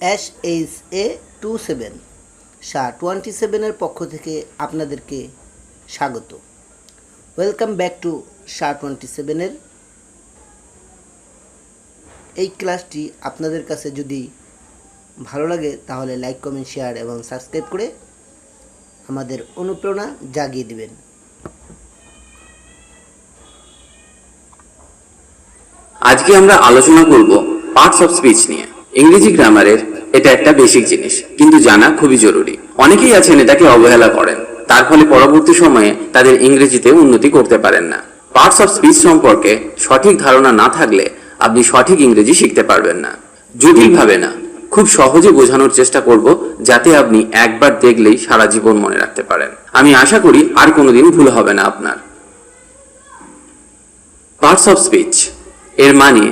SHA27 SHA27 পক্ষ থেকে আপনাদেরকে স্বাগত। ওয়েলকাম ব্যাক টু SHA27 এই ক্লাসটি আপনাদের কাছে যদি ভালো লাগে তাহলে লাইক, কমেন্ট, শেয়ার এবং সাবস্ক্রাইব করে আমাদের অনুপ্রেরণা জাগিয়ে দিবেন। আজকে আমরা আলোচনা করব পার্টস অফ স্পিচ নিয়ে। ইংরেজি গ্রামারের এটা একটা বেসিক জিনিস, কিন্তু জানা খুবই জরুরি। অনেকেই আছেন এটাকে অবহেলা করেন, তার ফলে পরবর্তী সময়ে তাদের ইংরেজিতে উন্নতি করতে পারেন না। পার্টস অফ স্পিচ সম্পর্কে সঠিক ধারণা না থাকলে আপনি সঠিক ইংরেজি শিখতে পারবেন না। জটিলভাবে না, খুব সহজে বোঝানোর চেষ্টা করব, যাতে আপনি একবার দেখলেই সারা জীবন মনে রাখতে পারেন। আমি আশা করি আর কোনোদিন ভুল হবে না আপনার। পার্টস অফ স্পিচ এর মানে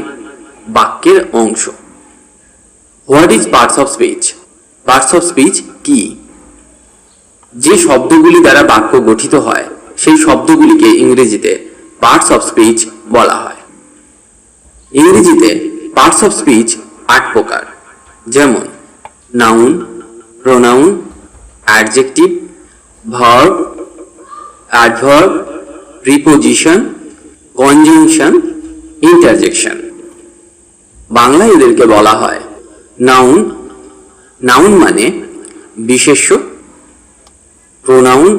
বাক্যের অংশ। What is parts of speech? Parts of speech কি? যে শব্দগুলি দ্বারা বাক্য গঠিত হয় সেই শব্দগুলিকে ইংরেজিতে পার্টস অফ স্পিচ বলা হয়। ইংরেজিতে পার্টস অফ স্পিচ 8 প্রকার, যেমন noun, pronoun, adjective, verb, adverb, preposition, conjunction, interjection. বাংলায় এদেরকে বলা হয় নাউন। নাউন মানে বিশেষ্য, প্রোনাউন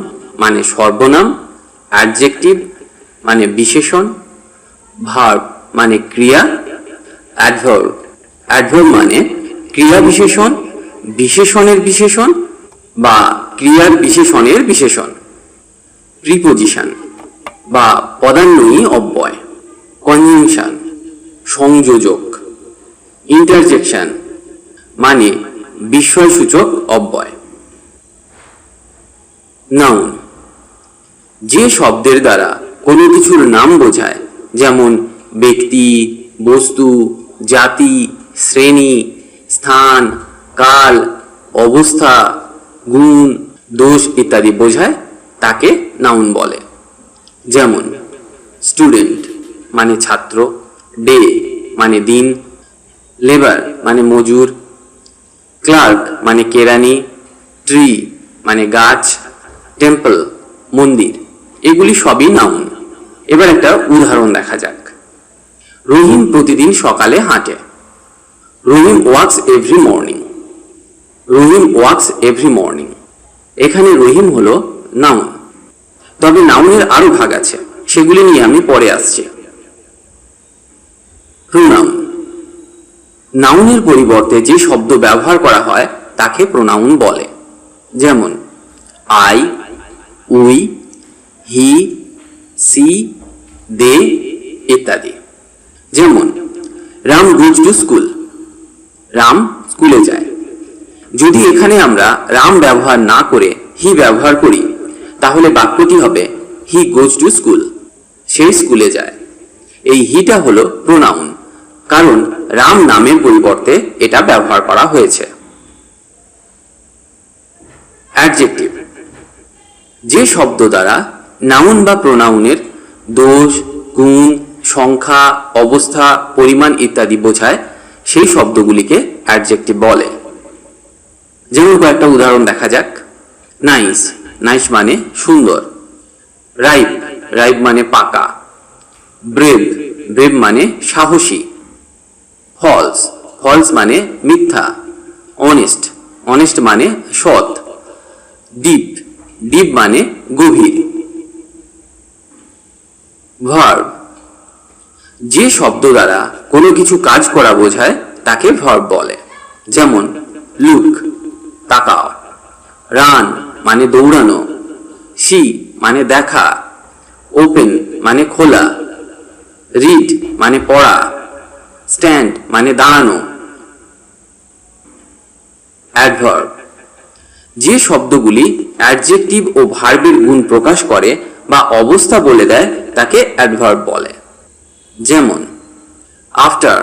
মানে সর্বনাম, অ্যাডজেক্টিভ মানে বিশেষণ, ভার্ব মানে ক্রিয়া, অ্যাডভার্ব অ্যাডভার্ব মানে ক্রিয়া বিশেষণ, বিশেষণের বিশেষণ বা ক্রিয়ার বিশেষণের বিশেষণ, প্রিপোজিশন বা পদান্বয়ী অব্যয়, কনজাংশন সংযোজক, ইন্টারজেকশন মানে বিস্ময়সূচক অব্যয়। নাউন যে শব্দের দ্বারা কোনো কিছুর নাম বোঝায়, যেমন ব্যক্তি, বস্তু, জাতি, শ্রেণী, স্থান, কাল, অবস্থা, গুণ, দোষ ইত্যাদি বোঝায়, তাকে নাউন বলে। যেমন স্টুডেন্ট মানে ছাত্র, ডে মানে দিন, লেবার মানে মজুর, ক্লার্ক মানে কেরানি, ট্রি মানে গাছ, টেম্পল মন্দির, এগুলি সবই নাউন। এবার একটা উদাহরণ দেখা যাক। রহিম প্রতিদিন সকালে হাঁটে। রহিম ওয়াকস এভরি মর্নিং। রহিম ওয়াকস এভরি মর্নিং। এখানে রহিম হলো নাউন। তবে নাউনের আরো ভাগ আছে, সেগুলি নিয়ে আমি পরে আসছি। প্রোনাউন নাউনের পরিবর্তে যে শব্দ ব্যবহার করা হয় তাকে প্রোনাউন বলে। যেমন আই, উই, হি, সি, দে ইত্যাদি। যেমন Ram goes to school. Ram স্কুলে যায়। যদি এখানে আমরা রাম ব্যবহার না করে হি ব্যবহার করি, তাহলে বাক্যটি হবে হি গোজ টু স্কুল। সে স্কুলে যায়। এই হিটা হলো প্রোনাউন, কারণ রাম নামের পরিবর্তে এটা ব্যবহার করা হয়েছে। অ্যাডজেক্টিভ যে শব্দ দ্বারা নাউন বা প্রোনাউনের দোষ, গুণ, সংখ্যা, অবস্থা, পরিমাণ ইত্যাদি বোঝায়, সেই শব্দগুলিকে অ্যাডজেক্টিভ বলে। যেমন কয়েকটা উদাহরণ দেখা যাক। নাইস, নাইস মানে সুন্দর। রাইপ, রাইপ মানে পাকা। ব্রেভ, ব্রেভ মানে সাহসী। ফলস, ফলস মানে মিথ্যা। অনেস্ট, অনেস্ট মানে সৎ। ডিপ, ডিপ মানে গভীর। ভার্ব যে শব্দ দ্বারা কোনো কিছু কাজ করা বোঝায় তাকে ভার্ব বলে। যেমন লুক তাকাও, রান মানে দৌড়ানো, সি মানে দেখা, ওপেন মানে খোলা, রিড মানে পড়া, স্ট্যান্ড মানে দাঁড়ানো। অ্যাডভার্ব যে শব্দগুলি অ্যাডজেক্টিভ ও ভার্বের গুণ প্রকাশ করে বা অবস্থা বলে দেয় তাকে অ্যাডভার্ব বলে। যেমন আফটার,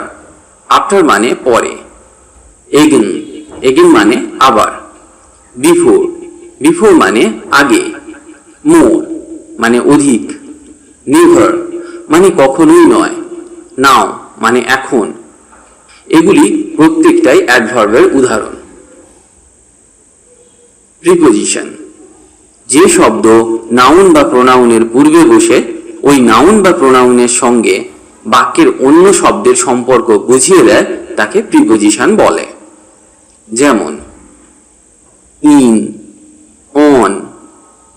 আফটার মানে পরে। এগেন, এগেন মানে আবার। বিফোর, বিফোর মানে আগে। মোর মানে অধিক। নেভার মানে কখনোই নয়। নাও মানে এখন। এগুলি প্রত্যেকটাই অ্যাডভার্বের উদাহরণ। প্রিপোজিশন, যে শব্দ নাউন বা প্রোনাউনের পূর্বে বসে ওই নাউন বা প্রোনাউনের সঙ্গে বাক্যের অন্য শব্দের সম্পর্ক বুঝিয়ে দেয় তাকে প্রিপোজিশন বলে। যেমন in, on,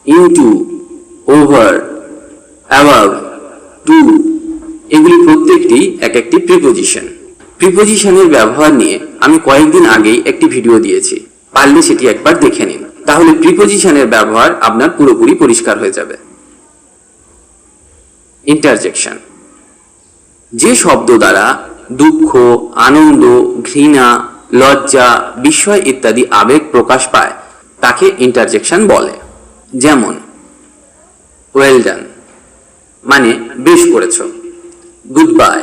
into, over, above, to, এগুলি প্রত্যেকটি এক একটি প্রিপোজিশন। প্রিপোজিশনের ব্যবহার নিয়ে আমি কয়েকদিন আগেই একটি ভিডিও দিয়েছি, পারলে সেটি একবার দেখে নিন, তাহলে প্রিপোজিশনের ব্যবহার আপনার পুরোপুরি পরিষ্কার হয়ে যাবে। ইন্টারজেকশন, যে শব্দ দ্বারা দুঃখ, আনন্দ, ঘৃণা, লজ্জা, বিস্ময় ইত্যাদি আবেগ প্রকাশ পায় তাকে ইন্টারজেকশন বলে। যেমন ওয়েল ডান মানে বেশ করেছ, গুড বাই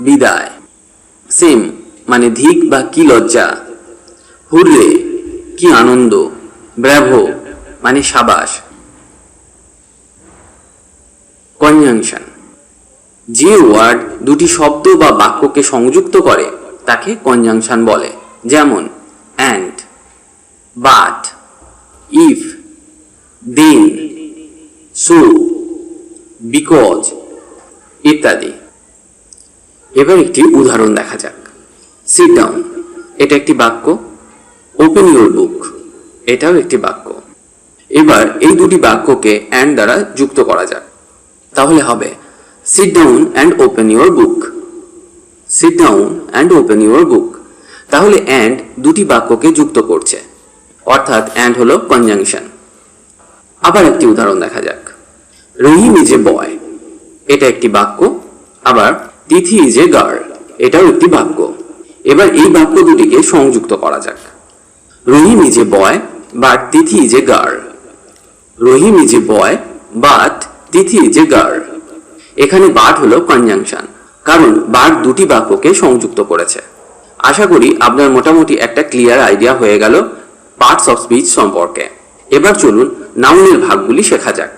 বিদায়, সেম মানে ধিক বা কি লজ্জা, হুররে কি আনন্দ, ব্র্যাভো মানে সাবাস। কনজাংশন, যে ওয়ার্ড দুটি শব্দ বা বাক্যকে সংযুক্ত করে তাকে কনজাংশন বলে। যেমন and, but, if, then, so, because ইত্যাদি। এবার একটি উদাহরণ দেখা যাক। সিট ডাউন, এটা একটি বাক্য। ওপেন ইউর বুক, এটাও একটি বাক্য। এবার এই দুটি বাক্যকে অ্যান্ড দ্বারা যুক্ত করা যাক, তাহলে হবে sit down and open your book. Sit down and open your book, তাহলে অ্যান্ড দুটি বাক্যকে যুক্ত করছে, অর্থাৎ অ্যান্ড হলো কনজাংশন। আবার একটি উদাহরণ দেখা যাক। রহিম ইজ এ বয়, এটা একটি বাক্য। আবার তিথি ইজ এ গার্ল, এটাও একটি বাক্য। এবার এই বাক্য দুটিকে সংযুক্ত করা যাক। Rahim is a boy but Tithi is a girl. Rahim is a boy but Tithi is a girl. এখানে বাট হলো কনজাংশন, কারণ বাট দুটি বাক্যকে সংযুক্ত করেছে। আশা করি আপনার মোটামুটি একটা ক্লিয়ার আইডিয়া হয়ে গেল পার্টস অফ স্পিচ সম্পর্কে। এবার চলুন নাউনের ভাগগুলি শেখা যাক।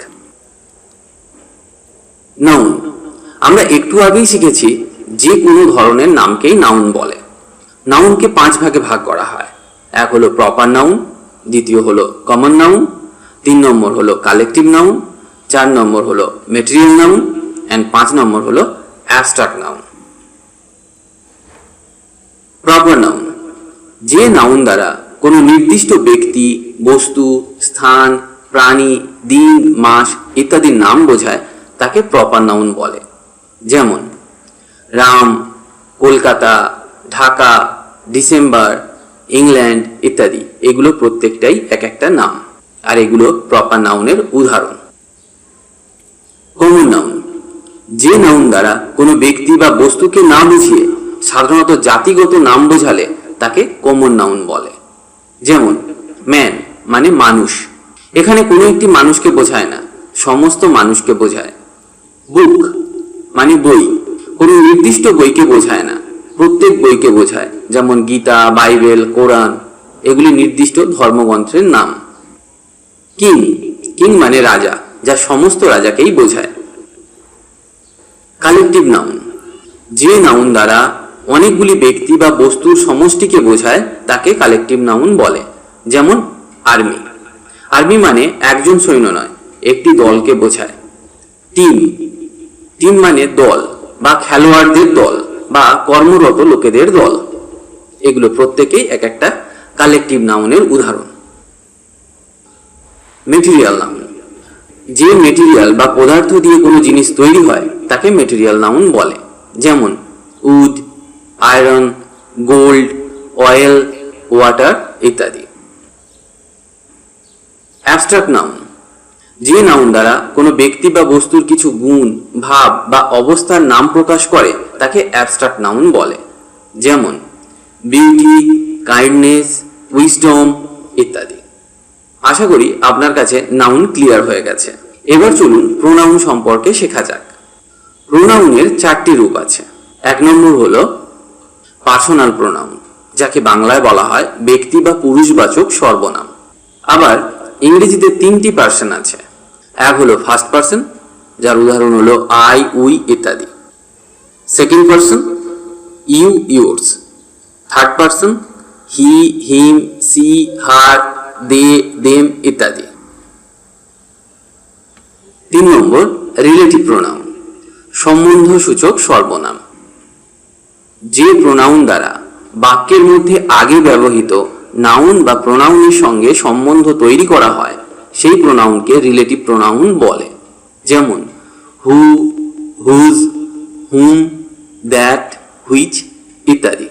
নাউন, আমরা একটু আগেই শিখেছি যে কোনো ধরনের নামকেই নাউন বলে। নাউনকে 5 ভাগে ভাগ করা হয়। এক হলো প্রপার নাউন, দ্বিতীয় হলো কমন নাউন, 3 নম্বর হলো কালেকটিভ নাউন, 4 নম্বর হলো ম্যাটেরিয়াল নাউন এন্ড 5 নম্বর হলো অ্যাবস্ট্রাক্ট নাউন। প্রপার নাউন, যে নাউন দ্বারা কোনো নির্দিষ্ট ব্যক্তি, বস্তু, স্থান, প্রাণী, দিন, মাস ইত্যাদির নাম বোঝায় তাকে প্রপার নাউন বলে। যেমন রাম, কলকাতা, ঢাকা, ডিসেম্বর, ইংল্যান্ড ইত্যাদি, এগুলো প্রত্যেকটাই এক একটা নাম, আর এগুলো প্রপার নাউনের উদাহরণ। কমন নাউন, যে নাউন দ্বারা কোনো ব্যক্তি বা বস্তুকে না বুঝিয়ে সাধারণত জাতিগত নাম বোঝালে তাকে কমন নাউন বলে। যেমন ম্যান মানে মানুষ, এখানে কোনো একটি মানুষকে বোঝায় না, সমস্ত মানুষকে বোঝায়। বুক মানে বই, কোনো নির্দিষ্ট বইকে বোঝায় না, প্রত্যেক বইকে বোঝায়। যেমন গীতা, বাইবেল, কোরআন, এগুলি নির্দিষ্ট ধর্মগ্রন্থের নাম। কিং, কিং মানে রাজা, যা সমস্ত রাজাকেই বোঝায়। কালেকটিভ নাউন, যে নাউন দ্বারা অনেকগুলি ব্যক্তি বা বস্তুর সমষ্টিকে বোঝায় তাকে কালেকটিভ নাউন বলে। যেমন আর্মি, আর্মি মানে একজন সৈন্য নয়, একটি দলকে বোঝায়। টিম, টিম মানে দল বা খেলোয়াড়দের দল বা কর্মরত লোকেদের দল, এগুলো প্রত্যেকেই এক একটা কালেকটিভ নাউনের উদাহরণ। মেটেরিয়াল নাউন, যে মেটেরিয়াল বা পদার্থ দিয়ে কোনো জিনিস তৈরি হয় তাকে মেটেরিয়াল নাউন বলে। যেমন wood, iron, gold, oil, water ইত্যাদি। অ্যাবস্ট্রাক্ট নাউন, যে নাউন দ্বারা কোনো ব্যক্তি বা বস্তুর কিছু গুণ, ভাব বা অবস্থার নাম প্রকাশ করে তাকে অ্যাবস্ট্রাক্ট নাউন বলে। যেমন বিউটি, কাইন্ডনেস, উইজডম ইত্যাদি। আশা করি আপনার কাছে নাউন ক্লিয়ার হয়ে গেছে। এবার চলুন প্রোনাউন সম্পর্কে শেখা যাক। প্রোনাউনের 4টি রূপ আছে। 1 নম্বর হলো পার্সোনাল প্রোনাউন, যাকে বাংলায় বলা হয় ব্যক্তি বা পুরুষবাচক সর্বনাম। আবার ইংরেজিতে 3টি পার্সন আছে। এক হলো ফার্স্ট পার্সন, যার উদাহরণ হলো আই, উই ইত্যাদি। Second person you, yours. Third person he, him, she, her, they, them ইত্যাদি। 3 নম্বর রিলেটিভ প্রোনাউন, সম্বন্ধসূচক সর্বনাম। যে প্রোনাউন দ্বারা বাক্যের মধ্যে আগে ব্যবহৃত নাউন বা প্রোনাউনের সঙ্গে সম্বন্ধ তৈরি করা হয় সেই প্রোনাউনকে রিলেটিভ প্রোনাউন বলে। যেমন who, whose, whom, that, which ইত্যাদি।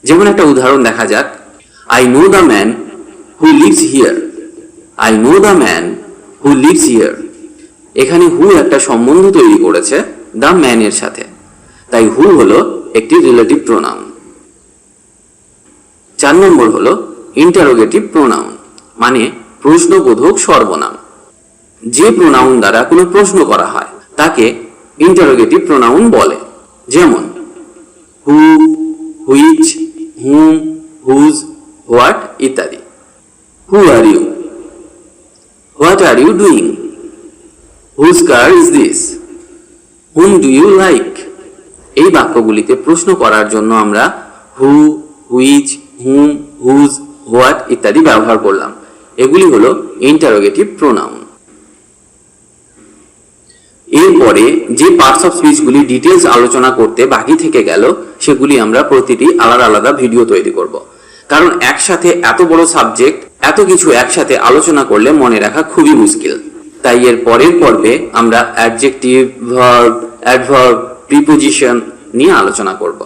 যেমন একটা উদাহরণ দেখা যাক, I know the man who lives here. I know the man who lives here. এখানে হু একটা সম্বন্ধ তৈরি করেছে দ্য ম্যানের সাথে, তাই হু হলো একটি রিলেটিভ প্রোনাউন। 4 নম্বর হলো ইন্টারোগেটিভ প্রোনাউন, মানে প্রশ্নবোধক সর্বনাম। যে প্রোনাউন দ্বারা কোনো প্রশ্ন করা হয় তাকে ইন্টারোগেটিভ প্রোনাউন বলে। যেমন who, which, whom, whose, what ইত্যাদি। Who are you, what are you doing, whose car is this, whom do you like. এই বাক্যগুলিতে প্রশ্ন করার জন্য আমরা who, which, whom, whose, what ইত্যাদি ব্যবহার করলাম। এগুলি হলো ইন্টারোগেটিভ প্রোনাউন। এরপরে যে পার্টস অফ স্পিচগুলি ডিটেলস আলোচনা করতে বাকি থেকে গেল সেগুলি আমরা প্রতিটি আলাদা আলাদা ভিডিও তৈরি করব, কারণ একসাথে এত বড় সাবজেক্ট, এত কিছু একসাথে আলোচনা করলে মনে রাখা খুবই মুশকিল। তাই এর পরের পর্বে আমরা অ্যাডজেক্টিভ, ভার্ব, অ্যাডভার্ব, প্রিপোজিশন নিয়ে আলোচনা করব।